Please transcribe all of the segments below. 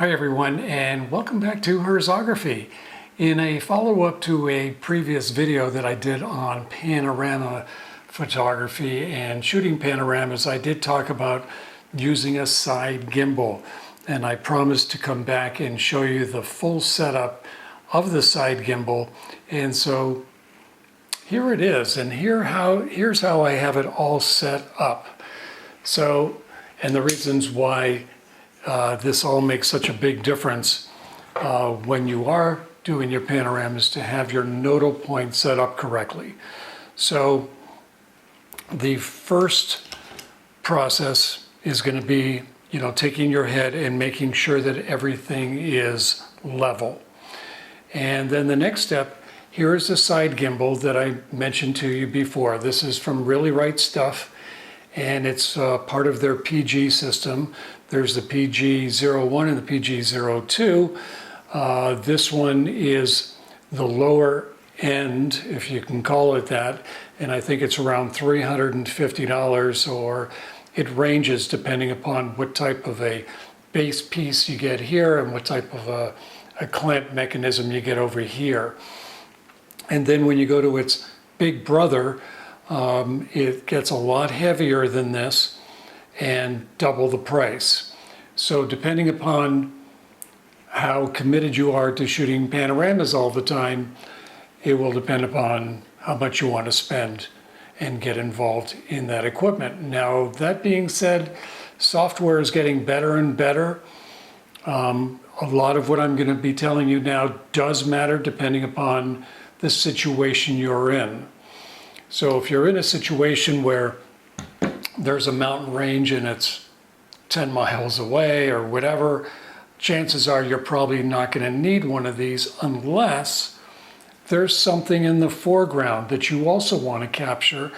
Hi everyone, and welcome back to Herzography. In a follow-up to a previous video that I did on panorama photography and shooting panoramas, I did talk about using a side gimbal, and I promised to come back and show you the full setup of the side gimbal. And so here it is, and here's how I have it all set up. So, and the reasons why this all makes such a big difference when you are doing your panoramas, to have your nodal point set up correctly. So the first process is going to be, taking your head and making sure that everything is level. And then the next step, here is the side gimbal that I mentioned to you before. This is from Really Right Stuff, and it's part of their PG system. There's the PG01 and the PG02. This one is the lower end, if you can call it that, and I think it's around $350, or it ranges depending upon what type of a base piece you get here and what type of a clamp mechanism you get over here. And then when you go to its big brother, it gets a lot heavier than this and double the price. So depending upon how committed you are to shooting panoramas all the time, it will depend upon how much you want to spend and get involved in that equipment. Now, that being said, software is getting better and better. A lot of what I'm going to be telling you now does matter depending upon the situation you're in. So if you're in a situation where there's a mountain range and it's 10 miles away or whatever, chances are you're probably not going to need one of these unless there's something in the foreground that you also want to capture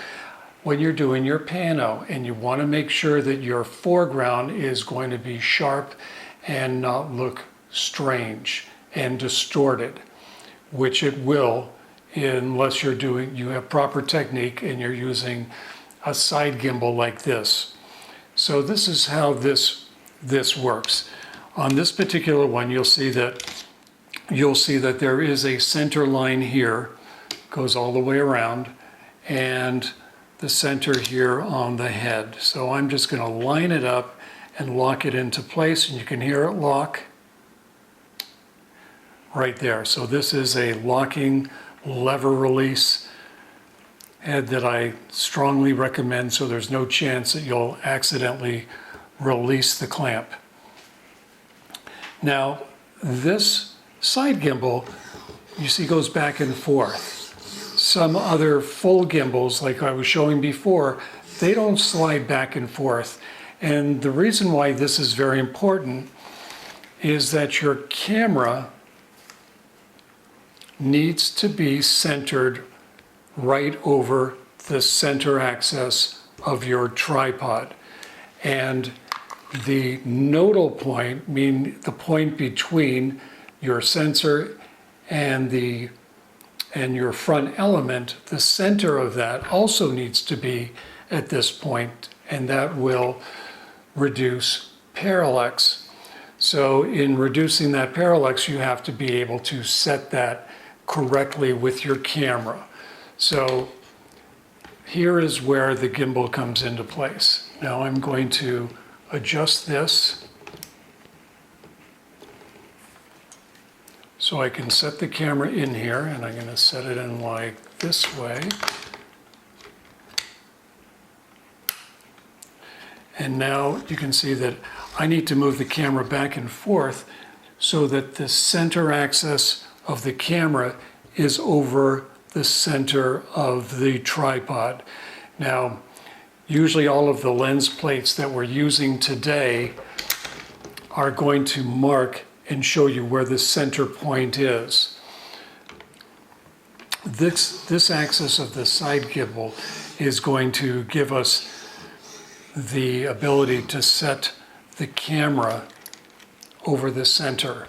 when you're doing your pano, and you want to make sure that your foreground is going to be sharp and not look strange and distorted, which it will unless you have proper technique and you're using a side gimbal like this. So this is how this works. On this particular one, you'll see that there is a center line here, goes all the way around, and the center here on the head. So I'm just going to line it up and lock it into place, and you can hear it lock right there. So this is a locking lever release head that I strongly recommend, so there's no chance that you'll accidentally release the clamp. Now, this side gimbal, you see, goes back and forth. Some other full gimbals, like I was showing before, they don't slide back and forth. And the reason why this is very important is that your camera needs to be centered right over the center axis of your tripod. And the nodal point, meaning the point between your sensor and your front element, the center of that also needs to be at this point, and that will reduce parallax. So in reducing that parallax, you have to be able to set that correctly with your camera. So here is where the gimbal comes into place. Now I'm going to adjust this so I can set the camera in here, and I'm going to set it in like this way. And now you can see that I need to move the camera back and forth so that the center axis of the camera is over the center of the tripod. Now, usually all of the lens plates that we're using today are going to mark and show you where the center point is. This axis of the side gimbal is going to give us the ability to set the camera over the center.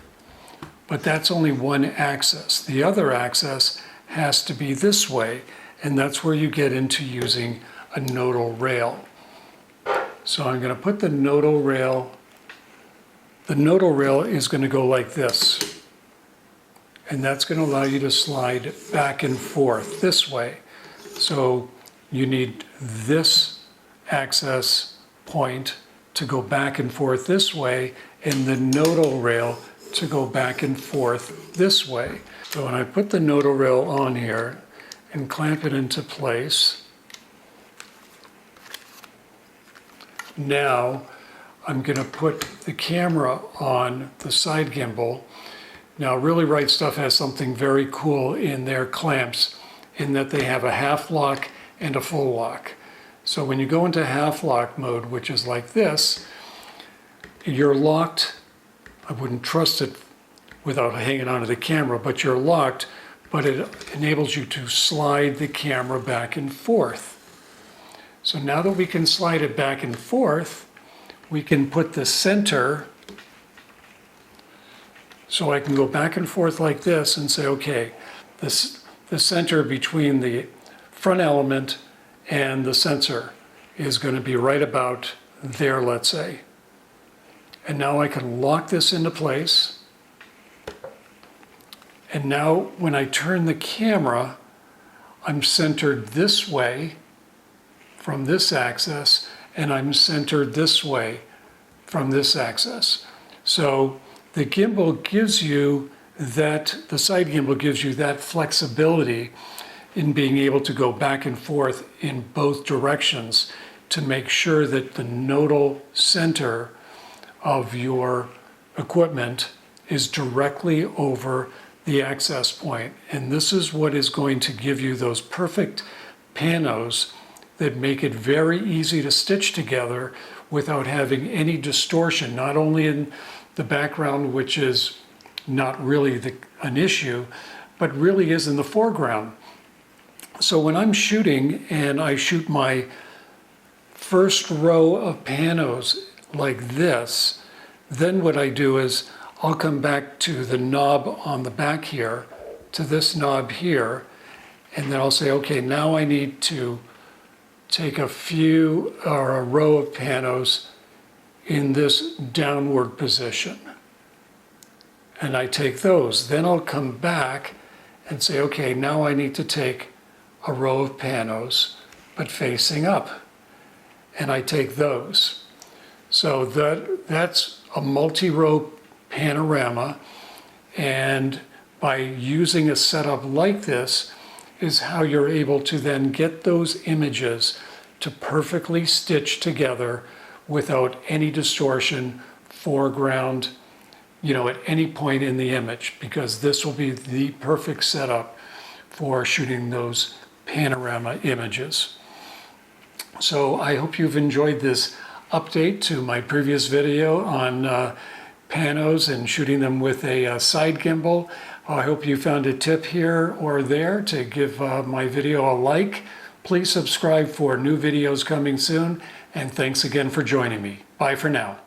But that's only one axis. The other axis has to be this way, and that's where you get into using a nodal rail. So I'm going to put the nodal rail the nodal rail is going to go like this. And that's going to allow you to slide back and forth this way. So you need this access point to go back and forth this way, and the nodal rail to go back and forth this way. So when I put the nodal rail on here and clamp it into place, now I'm going to put the camera on the side gimbal. Now, Really Right Stuff has something very cool in their clamps, in that they have a half lock and a full lock. So when you go into half lock mode, which is like this, you're locked. I wouldn't trust it without hanging onto the camera, but you're locked, but it enables you to slide the camera back and forth. So now that we can slide it back and forth, we can put the center, so I can go back and forth like this and say, okay, the center between the front element and the sensor is going to be right about there, let's say. And now I can lock this into place. And now when I turn the camera, I'm centered this way from this axis, and I'm centered this way from this axis. So the gimbal gives you that, the side gimbal gives you that flexibility in being able to go back and forth in both directions to make sure that the nodal center of your equipment is directly over the access point. And this is what is going to give you those perfect panos that make it very easy to stitch together without having any distortion, not only in the background, which is not really an issue, but really is in the foreground. So when I'm shooting and I shoot my first row of panos like this, then what I do is I'll come back to the knob on the back here, to this knob here, and then I'll say, okay, now I need to take a few or a row of panos in this downward position. And I take those. Then I'll come back and say, okay, now I need to take a row of panos, but facing up. And I take those. So that's a multi-row panorama. And by using a setup like this is how you're able to then get those images to perfectly stitch together without any distortion, foreground, at any point in the image, because this will be the perfect setup for shooting those panorama images. So I hope you've enjoyed this update to my previous video on panos and shooting them with a side gimbal. I hope you found a tip here or there to give my video a like. Please subscribe for new videos coming soon, and thanks again for joining me. Bye for now.